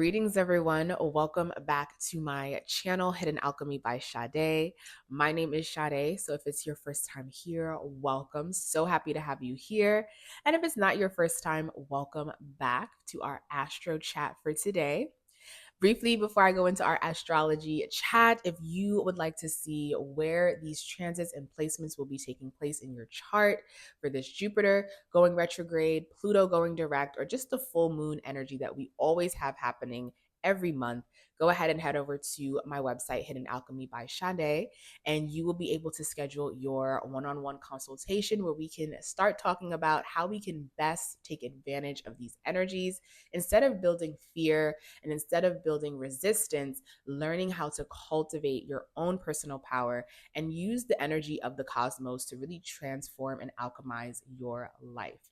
Greetings, everyone. Welcome back to my channel, Hidden Alchemy by Sade. My name is Sade, so if it's your first time here, welcome. So happy to have you here. And if it's not your first time, welcome back to our Astro Chat for today. Briefly, before I go into our astrology chat, if you would like to see where these transits and placements will be taking place in your chart for this Jupiter going retrograde, Pluto going direct, or just the full moon energy that we always have happening every month, go ahead and head over to my website, Hidden Alchemy by Sade, and you will be able to schedule your one-on-one consultation where we can start talking about how we can best take advantage of these energies instead of building fear and instead of building resistance, learning how to cultivate your own personal power and use the energy of the cosmos to really transform and alchemize your life.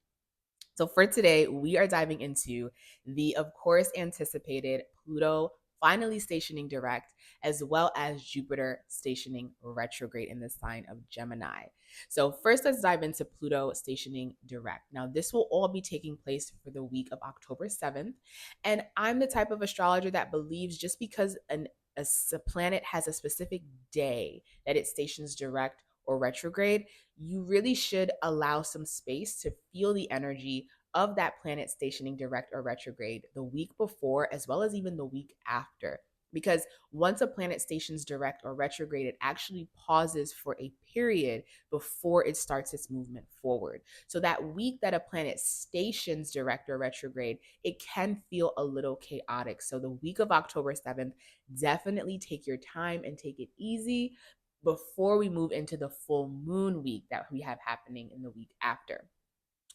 So for today, we are diving into the, of course, anticipated Pluto finally stationing direct, as well as Jupiter stationing retrograde in the sign of Gemini. So first, let's dive into Pluto stationing direct. Now, this will all be taking place for the week of October 7th. And I'm the type of astrologer that believes just because a planet has a specific day that it stations direct or retrograde, you really should allow some space to feel the energy of that planet stationing direct or retrograde the week before, as well as even the week after. Because once a planet stations direct or retrograde, it actually pauses for a period before it starts its movement forward. So that week that a planet stations direct or retrograde, it can feel a little chaotic. So the week of October 7th, definitely take your time and take it easy before we move into the full moon week that we have happening in the week after.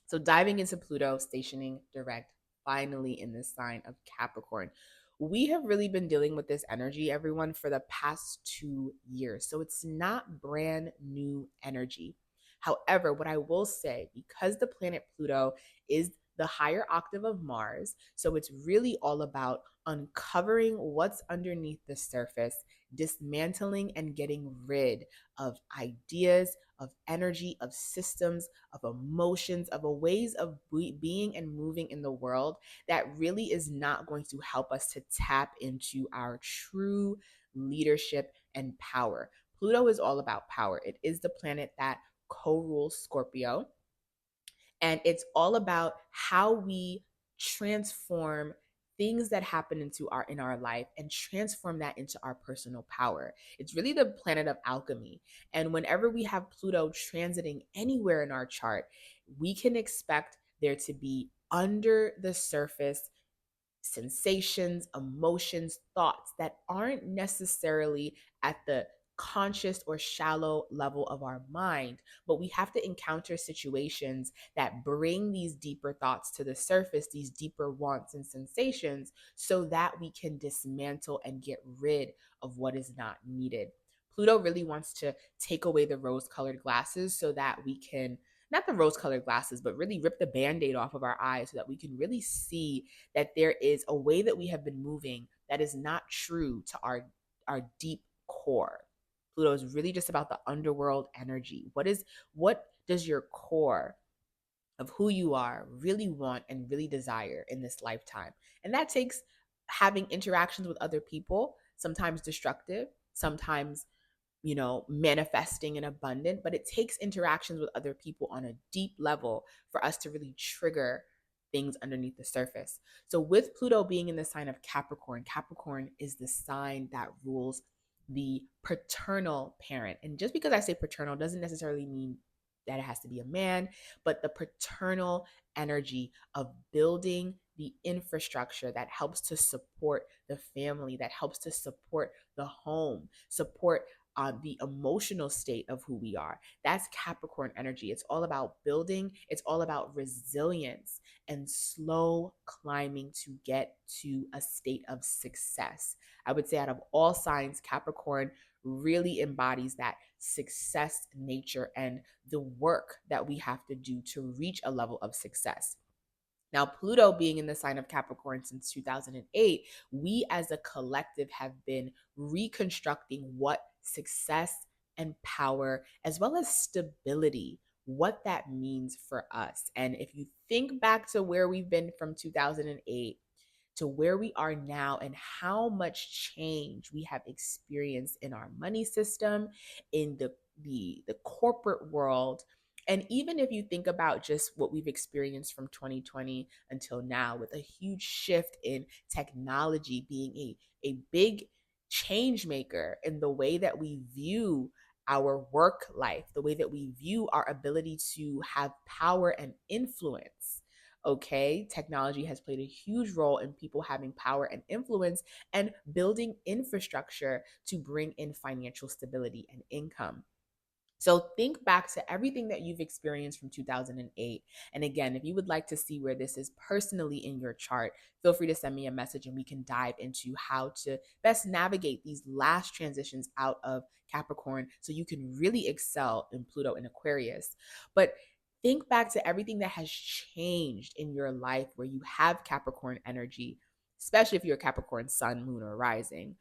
So diving into Pluto stationing direct finally in the sign of Capricorn. We have really been dealing with this energy, everyone, for the past 2 years. So it's not brand new energy. However, what I will say, because the planet Pluto is the higher octave of Mars, so it's really all about uncovering what's underneath the surface, dismantling and getting rid of ideas, of energy, of systems, of emotions, of a ways of being and moving in the world that really is not going to help us to tap into our true leadership and power. Pluto is all about power. It is the planet that co-rules Scorpio, and it's all about how we transform things that happen in our life and transform that into our personal power. It's really the planet of alchemy. And whenever we have Pluto transiting anywhere in our chart, we can expect there to be under the surface sensations, emotions, thoughts that aren't necessarily at the conscious or shallow level of our mind, but we have to encounter situations that bring these deeper thoughts to the surface, these deeper wants and sensations, so that we can dismantle and get rid of what is not needed. Pluto really wants to take away the rose colored glasses so that we can, not the rose colored glasses, but really rip the band aid off of our eyes so that we can really see that there is a way that we have been moving that is not true to our deep core. Pluto is really just about the underworld energy. What does your core of who you are really want and really desire in this lifetime? And that takes having interactions with other people, sometimes destructive, sometimes manifesting and abundant, but it takes interactions with other people on a deep level for us to really trigger things underneath the surface. So with Pluto being in the sign of Capricorn, Capricorn is the sign that rules the paternal parent. And just because I say paternal doesn't necessarily mean that it has to be a man, but the paternal energy of building the infrastructure that helps to support the family, that helps to support the home, support the emotional state of who we are. That's Capricorn energy. It's all about building, it's all about resilience and slow climbing to get to a state of success. I would say, out of all signs, Capricorn really embodies that success nature and the work that we have to do to reach a level of success. Now, Pluto being in the sign of Capricorn since 2008, we as a collective have been reconstructing what success and power, as well as stability, what that means for us. And if you think back to where we've been from 2008, to where we are now and how much change we have experienced in our money system, in the corporate world. And even if you think about just what we've experienced from 2020 until now, with a huge shift in technology being a big change maker in the way that we view our work life, the way that we view our ability to have power and influence. Okay, technology has played a huge role in people having power and influence and building infrastructure to bring in financial stability and income. So think back to everything that you've experienced from 2008. And again, if you would like to see where this is personally in your chart, feel free to send me a message and we can dive into how to best navigate these last transitions out of Capricorn so you can really excel in Pluto and Aquarius. But think back to everything that has changed in your life where you have Capricorn energy, especially if you're a Capricorn sun, moon, or rising.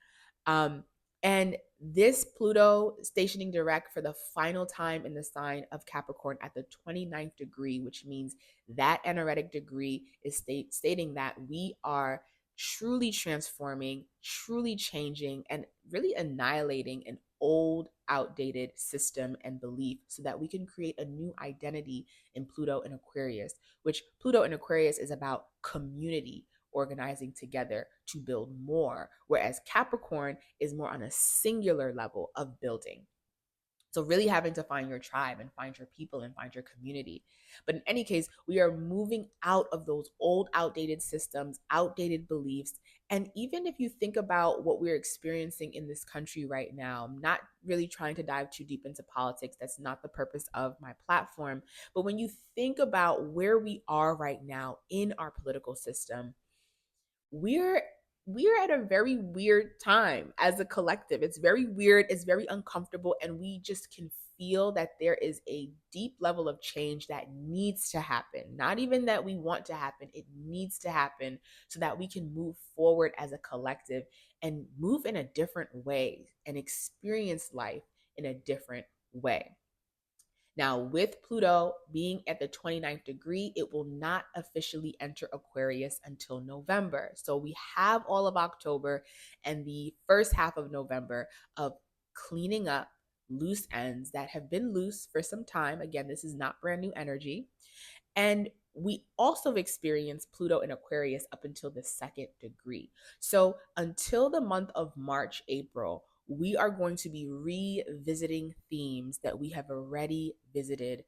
Um, and this Pluto stationing direct for the final time in the sign of Capricorn at the 29th degree, which means that energetic degree is stating that we are truly transforming, truly changing, and really annihilating an old, outdated system and belief so that we can create a new identity in Pluto and Aquarius, which Pluto and Aquarius is about community, organizing together to build more, whereas Capricorn is more on a singular level of building. So, really having to find your tribe and find your people and find your community. But in any case, we are moving out of those old, outdated systems, outdated beliefs. And even if you think about what we're experiencing in this country right now, I'm not really trying to dive too deep into politics. That's not the purpose of my platform. But when you think about where we are right now in our political system, we're we're at a very weird time as a collective. It's very weird, it's very uncomfortable, and we just can feel that there is a deep level of change that needs to happen. Not even that we want to happen, it needs to happen so that we can move forward as a collective and move in a different way and experience life in a different way. Now, with Pluto being at the 29th degree, it will not officially enter Aquarius until November. So we have all of October and the first half of November of cleaning up loose ends that have been loose for some time. Again, this is not brand new energy. And we also experience Pluto in Aquarius up until the second degree. So until the month of March, April, we are going to be revisiting themes that we have already visited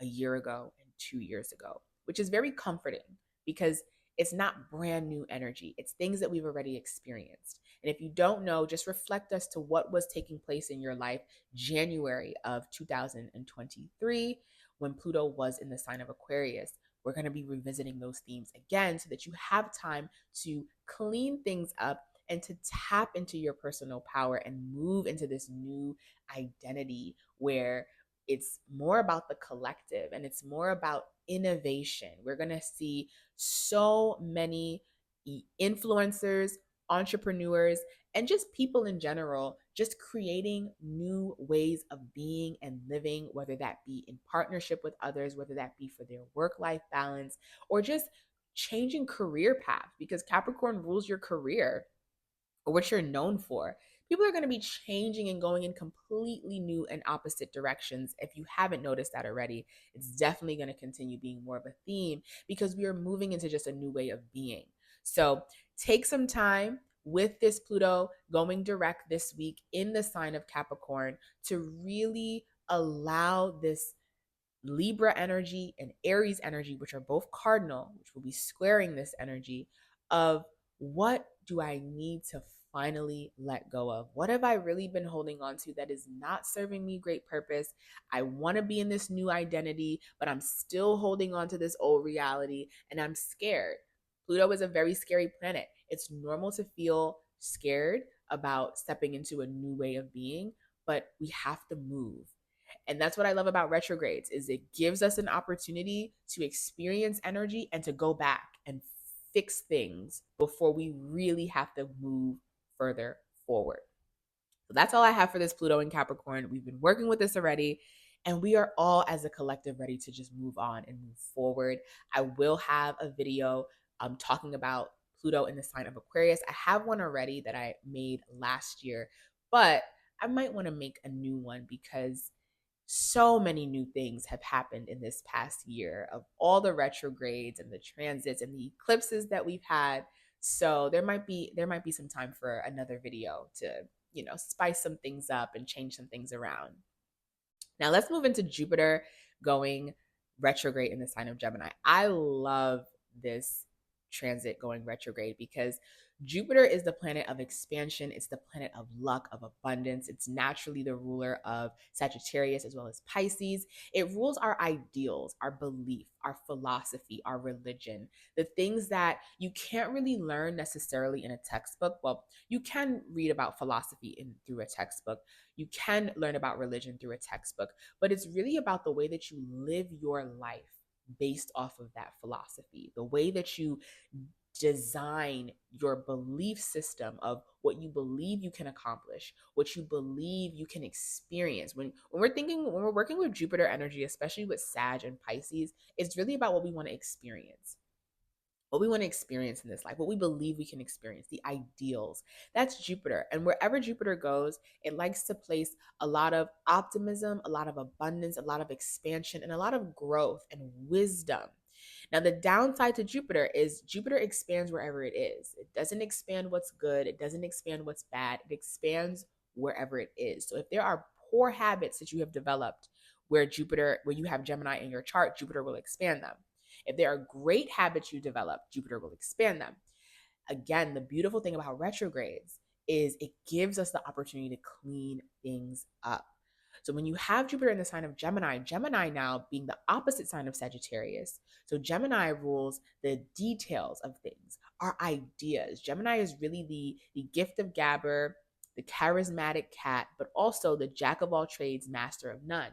a year ago and 2 years ago, which is very comforting because it's not brand new energy. It's things that we've already experienced. And if you don't know, just reflect as to what was taking place in your life January of 2023 when Pluto was in the sign of Aquarius. We're going to be revisiting those themes again so that you have time to clean things up and to tap into your personal power and move into this new identity where it's more about the collective and it's more about innovation. We're going to see so many influencers, entrepreneurs, and just people in general just creating new ways of being and living, whether that be in partnership with others, whether that be for their work-life balance, or just changing career path, because Capricorn rules your career or what you're known for. People are going to be changing and going in completely new and opposite directions. If you haven't noticed that already, it's definitely going to continue being more of a theme because we are moving into just a new way of being. So take some time with this Pluto going direct this week in the sign of Capricorn to really allow this Libra energy and Aries energy, which are both cardinal, which will be squaring this energy of what do I need to finally let go of? What have I really been holding on to that is not serving me great purpose? I want to be in this new identity, but I'm still holding on to this old reality and I'm scared. Pluto is a very scary planet. It's normal to feel scared about stepping into a new way of being, but we have to move. And that's what I love about retrogrades is it gives us an opportunity to experience energy and to go back and fix things before we really have to move further forward. So that's all I have for this Pluto in Capricorn. We've been working with this already, and we are all as a collective ready to just move on and move forward. I will have a video talking about Pluto in the sign of Aquarius. I have one already that I made last year, but I might want to make a new one because so many new things have happened in this past year of all the retrogrades and the transits and the eclipses that we've had. So there might be some time for another video to, spice some things up and change some things around. Now let's move into Jupiter going retrograde in the sign of Gemini. I love this transit going retrograde because Jupiter is the planet of expansion. It's the planet of luck, of abundance. It's naturally the ruler of Sagittarius as well as Pisces. It rules our ideals, our belief, our philosophy, our religion, the things that you can't really learn necessarily in a textbook. Well, you can read about philosophy through a textbook. You can learn about religion through a textbook, but it's really about the way that you live your life based off of that philosophy, the way that you design your belief system of what you believe you can accomplish, what you believe you can experience. When we're working with Jupiter energy, especially with Sag and Pisces, it's really about what we want to experience. What we want to experience in this life, what we believe we can experience, the ideals. That's Jupiter. And wherever Jupiter goes, it likes to place a lot of optimism, a lot of abundance, a lot of expansion, and a lot of growth and wisdom. Now, the downside to Jupiter is Jupiter expands wherever it is. It doesn't expand what's good, it doesn't expand what's bad, it expands wherever it is. So if there are poor habits that you have developed where you have Gemini in your chart, Jupiter will expand them. If there are great habits you develop, Jupiter will expand them. Again, the beautiful thing about retrogrades is it gives us the opportunity to clean things up. So when you have Jupiter in the sign of Gemini, Gemini now being the opposite sign of Sagittarius. So Gemini rules the details of things, our ideas. Gemini is really the gift of gabber, the charismatic cat, but also the jack of all trades, master of none.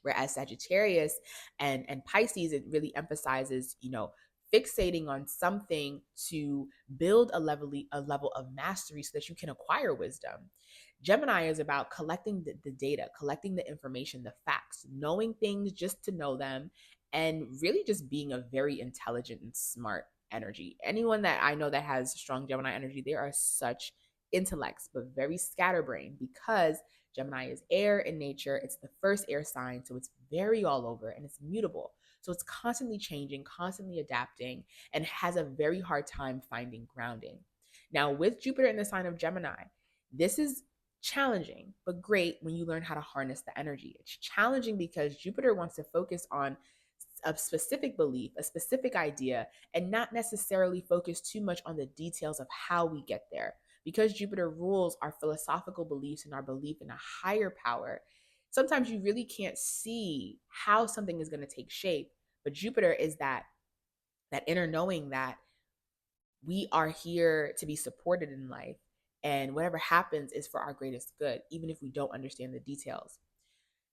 Whereas Sagittarius and Pisces, it really emphasizes, fixating on something to build a level of mastery so that you can acquire wisdom. Gemini is about collecting the data, collecting the information, the facts, knowing things just to know them, and really just being a very intelligent and smart energy. Anyone that I know that has strong Gemini energy, they are such intellects, but very scatterbrained because Gemini is air in nature. It's the first air sign, so it's very all over and it's mutable. So it's constantly changing, constantly adapting, and has a very hard time finding grounding. Now, with Jupiter in the sign of Gemini, this is challenging, but great when you learn how to harness the energy. It's challenging because Jupiter wants to focus on a specific belief, a specific idea, and not necessarily focus too much on the details of how we get there. Because Jupiter rules our philosophical beliefs and our belief in a higher power, sometimes you really can't see how something is going to take shape. But Jupiter is that inner knowing that we are here to be supported in life, and whatever happens is for our greatest good, even if we don't understand the details.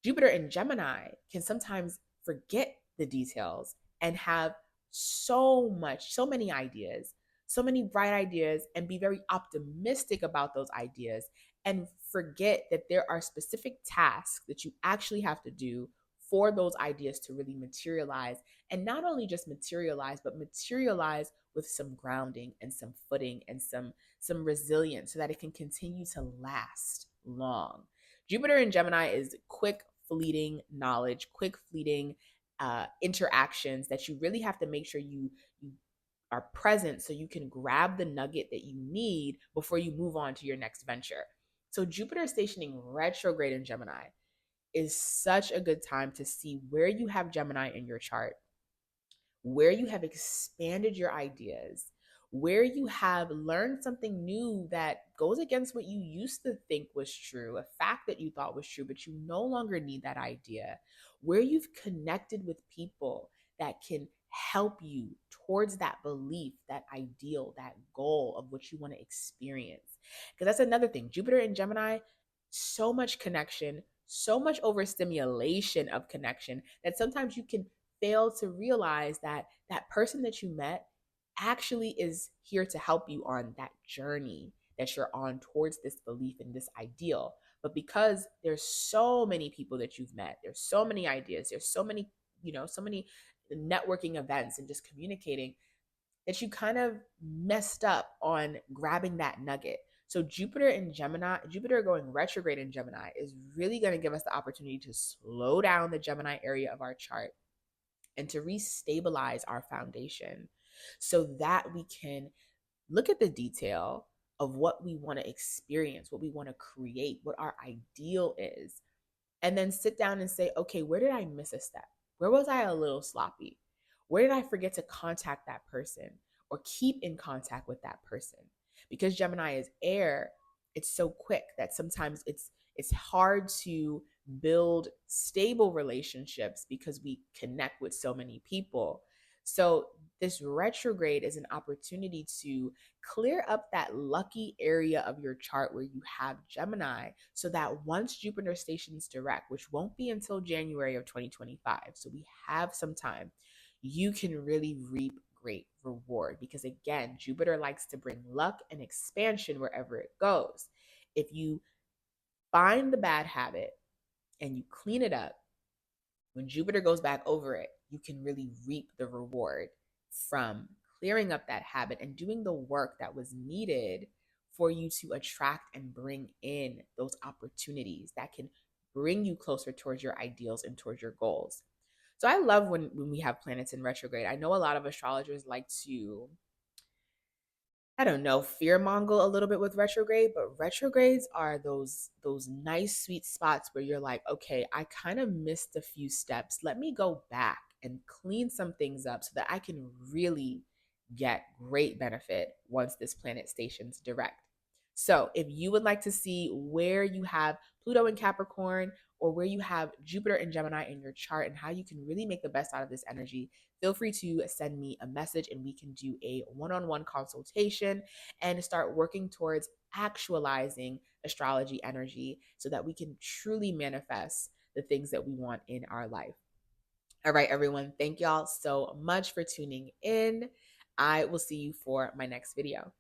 Jupiter in Gemini can sometimes forget the details and have so many ideas, so many bright ideas, and be very optimistic about those ideas and forget that there are specific tasks that you actually have to do for those ideas to really materialize. And not only just materialize, but materialize with some grounding and some footing and some resilience so that it can continue to last long. Jupiter in Gemini is quick, fleeting knowledge, quick, fleeting interactions that you really have to make sure you are present so you can grab the nugget that you need before you move on to your next venture. So Jupiter stationing retrograde in Gemini is such a good time to see where you have Gemini in your chart, where you have expanded your ideas, where you have learned something new that goes against what you used to think was true, a fact that you thought was true, but you no longer need that idea, where you've connected with people that can help you towards that belief, that ideal, that goal of what you want to experience. Because that's another thing. Jupiter in Gemini, so much connection, so much overstimulation of connection that sometimes you can fail to realize that that person that you met actually is here to help you on that journey that you're on towards this belief and this ideal. But because there's so many people that you've met, there's so many ideas, there's so many, so many networking events and just communicating, that you kind of messed up on grabbing that nugget. So Jupiter in Gemini, Jupiter going retrograde in Gemini is really going to give us the opportunity to slow down the Gemini area of our chart and to restabilize our foundation so that we can look at the detail of what we want to experience, what we want to create, what our ideal is, and then sit down and say, okay, where did I miss a step? Where was I a little sloppy? Where did I forget to contact that person or keep in contact with that person? Because Gemini is air, it's so quick that sometimes it's hard to build stable relationships because we connect with so many people. So this retrograde is an opportunity to clear up that lucky area of your chart where you have Gemini so that once Jupiter stations direct, which won't be until January of 2025, so we have some time, you can really reap great reward because again, Jupiter likes to bring luck and expansion wherever it goes. If you find the bad habit and you clean it up, when Jupiter goes back over it, you can really reap the reward from clearing up that habit and doing the work that was needed for you to attract and bring in those opportunities that can bring you closer towards your ideals and towards your goals. So I love when we have planets in retrograde. I know a lot of astrologers like to, I don't know, fear mongle a little bit with retrograde, but retrogrades are those nice sweet spots where you're like, okay, I kind of missed a few steps. Let me go back and clean some things up so that I can really get great benefit once this planet stations direct. So, if you would like to see where you have Pluto in Capricorn or where you have Jupiter and Gemini in your chart and how you can really make the best out of this energy, feel free to send me a message and we can do a one-on-one consultation and start working towards actualizing astrology energy so that we can truly manifest the things that we want in our life. All right, everyone. Thank y'all so much for tuning in. I will see you for my next video.